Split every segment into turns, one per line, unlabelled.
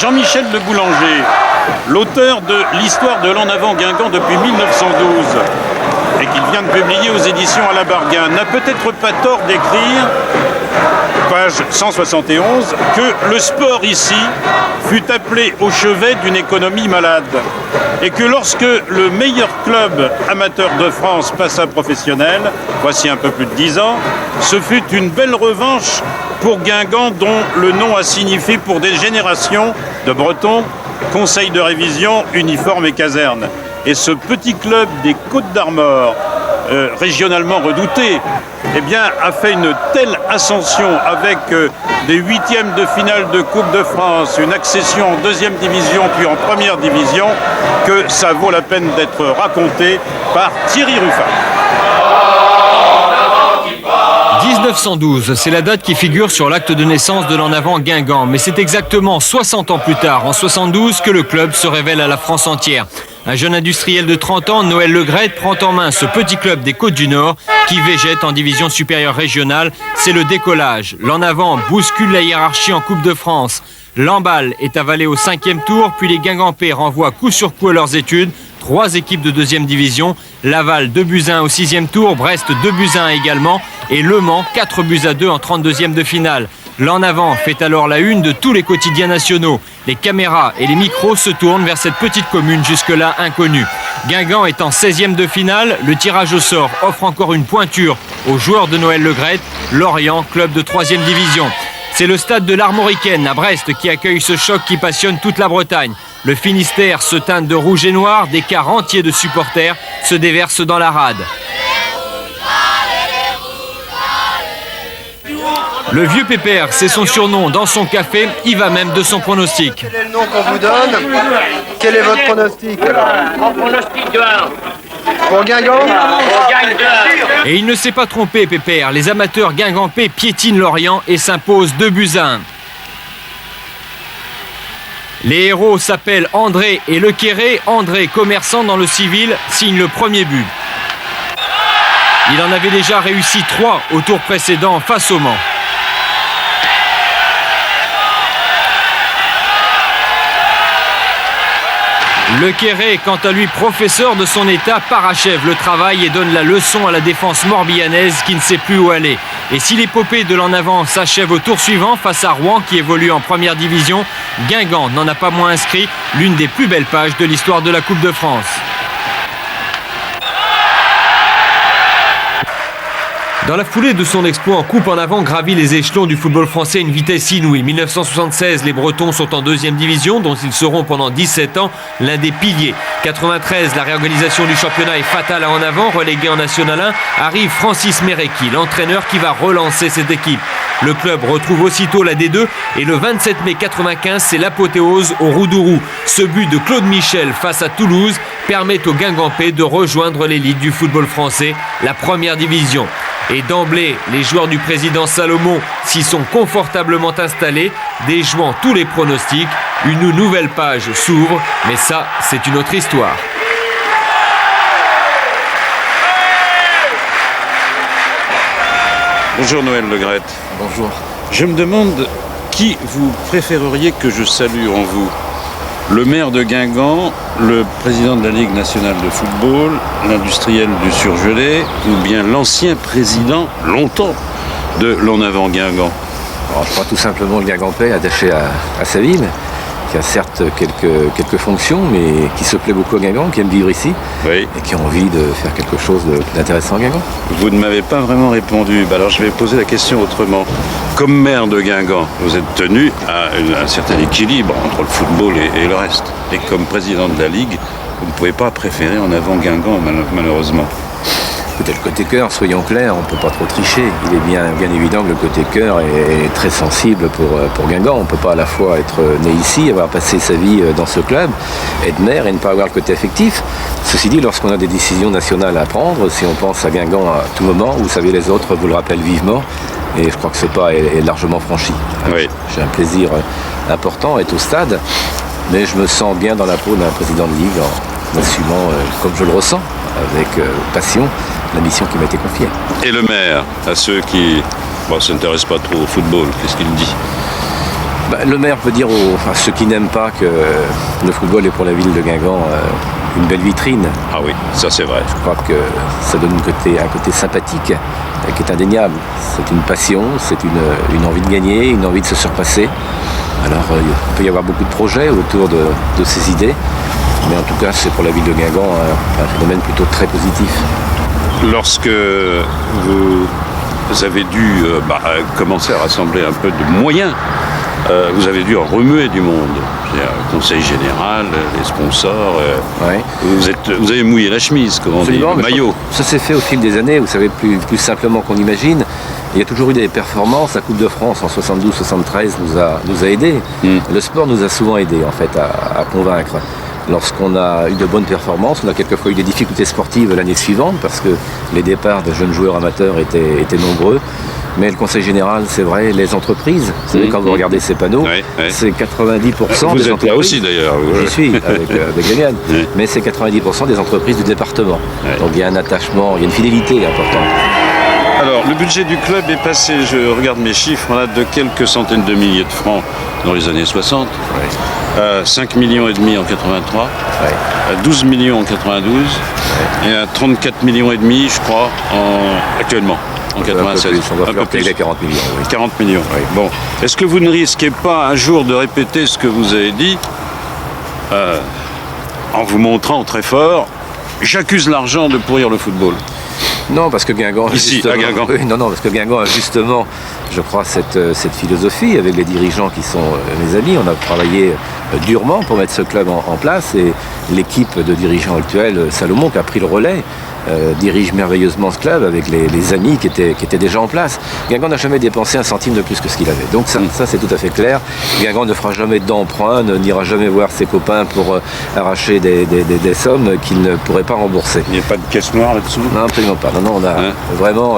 Jean-Michel de Boulanger, l'auteur de l'histoire de l'En Avant Guingamp depuis 1912 et qu'il vient de publier aux éditions à la Bargain, n'a peut-être pas tort d'écrire, page 171, que le sport ici fut appelé au chevet d'une économie malade et que lorsque le meilleur club amateur de France passa professionnel, voici un peu plus de 10 ans, ce fut une belle revanche pour Guingamp, dont le nom a signifié pour des générations de Bretons conseil de révision, uniforme et caserne. Et ce petit club des Côtes d'Armor, régionalement redouté, eh bien, a fait une telle ascension avec des huitièmes de finale de Coupe de France, une accession en deuxième division puis en première division, que ça vaut la peine d'être raconté par Thierry Ruffin.
1912, c'est la date qui figure sur l'acte de naissance de l'En Avant Guingamp. Mais c'est exactement 60 ans plus tard, en 72, que le club se révèle à la France entière. Un jeune industriel de 30 ans, Noël Le Graët, prend en main ce petit club des Côtes du Nord qui végète en division supérieure régionale. C'est le décollage. L'En Avant bouscule la hiérarchie en Coupe de France. Lamballe est avalé au 5e tour, puis les Guingampais renvoient coup sur coup à leurs études. 3 équipes de 2e division, Laval 2-1 au 6e tour, Brest 2-1 également et Le Mans 4-2 en 32e de finale. L'En Avant fait alors la une de tous les quotidiens nationaux. Les caméras et les micros se tournent vers cette petite commune jusque-là inconnue. Guingamp est en 16e de finale, le tirage au sort offre encore une pointure aux joueurs de Noël Le Graët, Lorient, club de 3e division. C'est le stade de l'Armoricaine à Brest qui accueille ce choc qui passionne toute la Bretagne. Le Finistère se teinte de rouge et noir, des quarts entiers de supporters se déversent dans la rade. Le vieux Pépère, c'est son surnom dans son café, il va même de son pronostic.
Quel est le nom qu'on vous donne? Quel est votre pronostic?
Mon pronostic de 1.
Pour Guingamp?
On gagne 2-1.
Et il ne s'est pas trompé, Pépère. Les amateurs guingampais piétinent Lorient et s'imposent 2-1. Les héros s'appellent André et Le Quéré. André, commerçant dans le civil, signe le premier but. Il en avait déjà réussi 3 au tour précédent face au Mans. Le Quéré, quant à lui professeur de son état, parachève le travail et donne la leçon à la défense morbihanaise qui ne sait plus où aller. Et si l'épopée de l'En Avant s'achève au tour suivant face à Rouen qui évolue en première division, Guingamp n'en a pas moins inscrit l'une des plus belles pages de l'histoire de la Coupe de France. Dans la foulée de son exploit en Coupe, En Avant gravit les échelons du football français à une vitesse inouïe. 1976, les Bretons sont en 2e division, dont ils seront pendant 17 ans l'un des piliers. 93, la réorganisation du championnat est fatale à En Avant. Relégué en National 1, arrive Francis Mérecky, l'entraîneur qui va relancer cette équipe. Le club retrouve aussitôt la D2 et le 27 mai 95, c'est l'apothéose au Roudourou. Ce but de Claude Michel face à Toulouse permet aux Guingampais de rejoindre l'élite du football français, la première division. Et d'emblée, les joueurs du président Salomon s'y sont confortablement installés, déjouant tous les pronostics. Une nouvelle page s'ouvre, mais ça, c'est une autre histoire.
Bonjour Noël Le Graët.
Bonjour.
Je me demande qui vous préféreriez que je salue en vous. Le maire de Guingamp, le président de la Ligue nationale de football, l'industriel du surgelé, ou bien l'ancien président, longtemps, de l'En Avant Guingamp.
Alors, je crois tout simplement le Guingampais attaché à sa ville, qui a certes quelques fonctions, mais qui se plaît beaucoup à Guingamp, qui aime vivre ici,
Oui.
et qui a envie de faire quelque chose d'intéressant à Guingamp.
Vous ne m'avez pas vraiment répondu. Alors je vais poser la question autrement. Comme maire de Guingamp, vous êtes tenu à un certain équilibre entre le football et le reste. Et comme président de la Ligue, vous ne pouvez pas préférer En Avant Guingamp, malheureusement.
Écoutez, le côté cœur, soyons clairs, on ne peut pas trop tricher. Il est bien évident que le côté cœur est très sensible pour Guingamp. On ne peut pas à la fois être né ici, avoir passé sa vie dans ce club, être maire et ne pas avoir le côté affectif. Ceci dit, lorsqu'on a des décisions nationales à prendre, si on pense à Guingamp à tout moment, vous savez, les autres vous le rappellent vivement. Et je crois que ce pas est largement franchi.
Oui.
J'ai un plaisir important à être au stade, mais je me sens bien dans la peau d'un président de Ligue en assumant, comme je le ressens, avec passion, la mission qui m'a été confiée.
Et le maire, à ceux qui ne s'intéressent pas trop au football, qu'est-ce qu'il dit?
Le maire peut dire à ceux qui n'aiment pas que le football est pour la ville de Guingamp une belle vitrine.
Ah oui, ça c'est vrai.
Je crois que ça donne un côté sympathique qui est indéniable. C'est une passion, c'est une envie de gagner, une envie de se surpasser. Alors il peut y avoir beaucoup de projets autour de ces idées, mais en tout cas c'est pour la ville de Guingamp un phénomène plutôt très positif.
Lorsque vous avez dû commencer à rassembler un peu de moyens, vous avez dû remuer du monde. Le conseil général, les sponsors.
Ouais.
Vous avez mouillé la chemise, comme on dit, le maillot.
Ça s'est fait au fil des années, vous savez, plus simplement qu'on imagine. Il y a toujours eu des performances. La Coupe de France en 72-73 nous a aidés. Le sport nous a souvent aidés en fait à convaincre. Lorsqu'on a eu de bonnes performances, on a quelquefois eu des difficultés sportives l'année suivante parce que les départs de jeunes joueurs amateurs étaient nombreux. Mais le conseil général, c'est vrai, les entreprises, vous savez, quand vous regardez ces panneaux, c'est 90% des entreprises.
Vous êtes là aussi d'ailleurs.
J'y suis avec Liliane. Mais c'est 90% des entreprises du département. Donc il y a un attachement, il y a une fidélité importante.
Alors, le budget du club est passé, je regarde mes chiffres, là, de quelques centaines de milliers de francs dans les années 60, 5 millions et demi en 83, à 12 millions en 92, et à 34 millions et demi, je crois, actuellement. En 96.
On va plus. 40 millions. Oui.
40 millions. Oui. Bon. Est-ce que vous ne risquez pas un jour de répéter ce que vous avez dit en vous montrant très fort, j'accuse l'argent de pourrir le football?
Non, parce que Guingamp,
ici, à Guingamp.
Oui, non, parce que Guingamp a justement, je crois, cette philosophie avec les dirigeants qui sont mes amis. On a travaillé durement pour mettre ce club en place et l'équipe de dirigeants actuels, Salomon, qui a pris le relais, dirige merveilleusement ce club avec les amis qui étaient déjà en place. Guingamp n'a jamais dépensé un centime de plus que ce qu'il avait. Donc ça c'est tout à fait clair. Guingamp ne fera jamais d'emprunt, n'ira jamais voir ses copains pour arracher des sommes qu'il ne pourrait pas rembourser.
Il n'y a pas de caisse noire là-dessous?
Non, absolument pas. Non, on a vraiment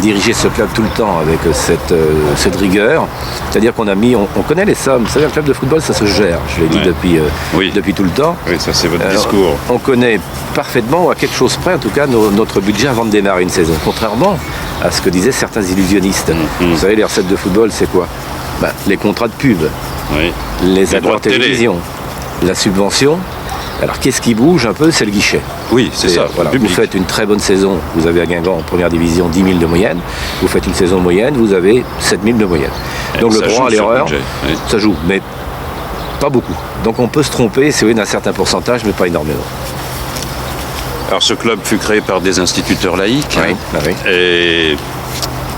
dirigé ce club tout le temps avec cette rigueur. C'est-à-dire qu'on a mis, on connaît les sommes. Vous savez, un club de football, ça se gère. Je l'ai dit depuis tout le temps.
Oui, ça c'est votre discours.
On connaît parfaitement, à quelque chose près, en tout cas, notre budget avant de démarrer une saison. Contrairement à ce que disaient certains illusionnistes. Vous savez, les recettes de football, c'est quoi? Les contrats de pub, les droits de télévision, la subvention. Alors, qu'est-ce qui bouge un peu? C'est le guichet.
Oui, c'est ça.
Voilà. Vous faites une très bonne saison, vous avez à Guingamp en première division 10 000 de moyenne. Vous faites une saison moyenne, vous avez 7 000 de moyenne. Donc le droit à l'erreur, ça joue, mais pas beaucoup. Donc on peut se tromper, c'est d'un certain pourcentage, mais pas énormément.
Alors ce club fut créé par des instituteurs laïcs. Et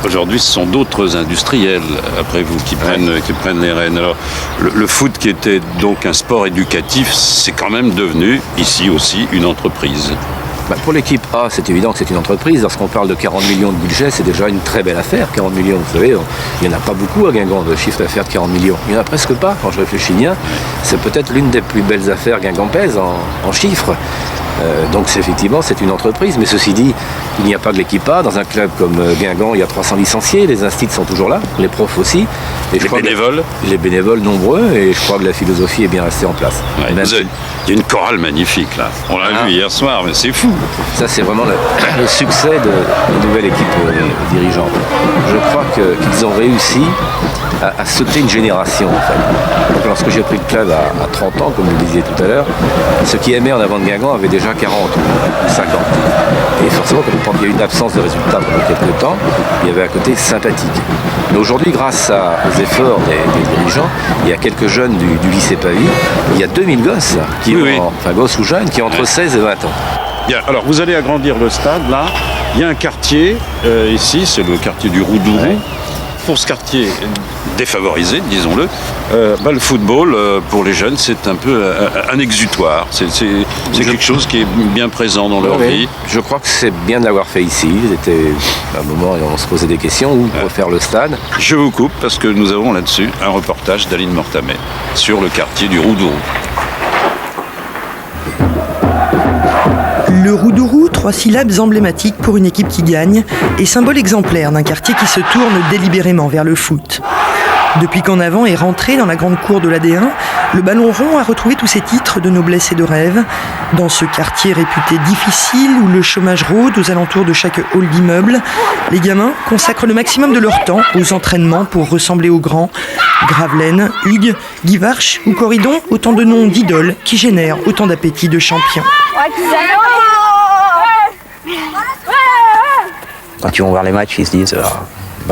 aujourd'hui, ce sont d'autres industriels, après vous, qui prennent les rênes. Alors, le foot, qui était donc un sport éducatif, c'est quand même devenu, ici aussi, une entreprise.
Pour l'équipe A, c'est évident que c'est une entreprise. Lorsqu'on parle de 40 millions de budget, c'est déjà une très belle affaire. 40 millions, vous savez, il n'y en a pas beaucoup à Guingamp de chiffre d'affaires de 40 millions. Il n'y en a presque pas, quand je réfléchis bien. C'est peut-être l'une des plus belles affaires guingampaises en chiffres. Donc effectivement, c'est une entreprise. Mais ceci dit, il n'y a pas que l'équipe A. Dans un club comme Guingamp, il y a 300 licenciés. Les instituts sont toujours là, les profs aussi. Et
les bénévoles
les bénévoles nombreux. Et je crois que la philosophie est bien restée en place.
Il y a une chorale magnifique là. On l'a vu hier soir, mais c'est fou.
Ça, c'est vraiment le succès de la nouvelle équipe dirigeante. Je crois qu'ils ont réussi à sauter une génération en fait. Donc, lorsque j'ai pris le club à 30 ans, comme vous le disiez tout à l'heure, ceux qui aimaient en avant de Guingamp avaient déjà 40 ou 50. Et forcément, quand il y a eu une absence de résultats pendant quelques temps, il y avait un côté sympathique. Mais aujourd'hui, grâce aux efforts des dirigeants, il y a quelques jeunes du lycée Pavie, il y a 2000 gosses, gosses ou jeunes, qui ont entre 16 et 20 ans.
Bien, alors vous allez agrandir le stade, là. Il y a un quartier, ici, c'est le quartier du Roudourou. Pour ce quartier défavorisé, disons-le, le football, pour les jeunes, c'est un peu un exutoire. C'est quelque chose qui est bien présent dans leur vie.
Je crois que c'est bien de l'avoir fait ici. C'était un moment où on se posait des questions, où refaire le stade.
Je vous coupe parce que nous avons là-dessus un reportage d'Aline Mortamet sur le quartier du Roudourou.
Le Roudourou, 3 syllabes emblématiques pour une équipe qui gagne et symbole exemplaire d'un quartier qui se tourne délibérément vers le foot. Depuis qu'en avant est rentré dans la grande cour de l'AD1, le ballon rond a retrouvé tous ses titres de noblesse et de rêve. Dans ce quartier réputé difficile où le chômage rôde aux alentours de chaque hall d'immeuble, les gamins consacrent le maximum de leur temps aux entraînements pour ressembler aux grands, Gravelaine, Hugues, Guy Varche ou Corridon, autant de noms d'idoles qui génèrent autant d'appétit de champions.
Quand ils vont voir les matchs, ils se disent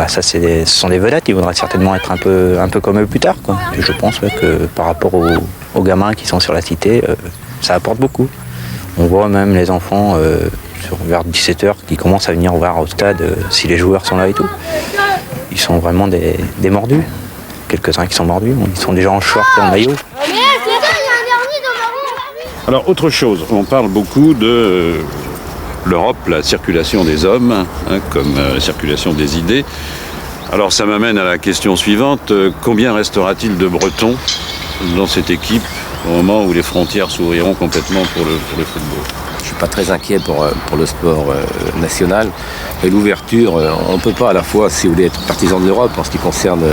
ce sont des vedettes, ils voudraient certainement être un peu comme eux plus tard, quoi. Et je pense que par rapport aux gamins qui sont sur la cité, ça apporte beaucoup. On voit même les enfants vers 17h qui commencent à venir voir au stade si les joueurs sont là et tout. Ils sont vraiment des mordus. Quelques-uns qui sont mordus, ils sont déjà en short et en maillot.
Alors, autre chose, on parle beaucoup de l'Europe, la circulation des hommes, comme la circulation des idées. Alors, ça m'amène à la question suivante. Combien restera-t-il de Bretons dans cette équipe au moment où les frontières s'ouvriront complètement pour le football?
Je ne suis pas très inquiet pour le sport national. Et l'ouverture, on ne peut pas à la fois, si vous voulez, être partisan de l'Europe en ce qui concerne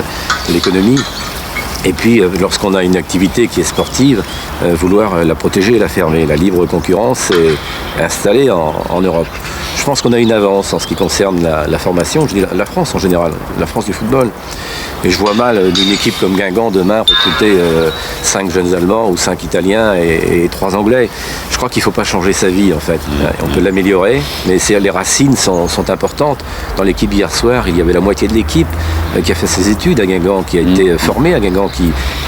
l'économie, et puis lorsqu'on a une activité qui est sportive, vouloir la protéger et la fermer. La libre concurrence est installée en Europe. Je pense qu'on a une avance en ce qui concerne la formation, je dis la France en général, la France du football. Et je vois mal d'une équipe comme Guingamp demain recruter 5 jeunes Allemands ou 5 Italiens et 3 Anglais. Je crois qu'il ne faut pas changer sa vie en fait. On peut l'améliorer, mais les racines sont importantes. Dans l'équipe hier soir, il y avait la moitié de l'équipe qui a fait ses études à Guingamp, qui a été formée à Guingamp,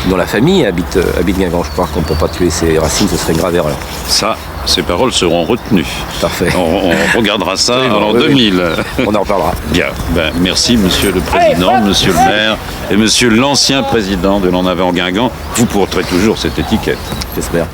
dont la famille habite Guingamp. Je crois qu'on ne peut pas tuer ses racines, ce serait une grave erreur.
Ça, ces paroles seront retenues.
Parfait.
On regardera ça en l'an 2000.
On en reparlera.
Bien. Merci, monsieur le président, monsieur le maire et monsieur l'ancien président de l'en avant Guingamp. Vous porterez toujours cette étiquette.
J'espère.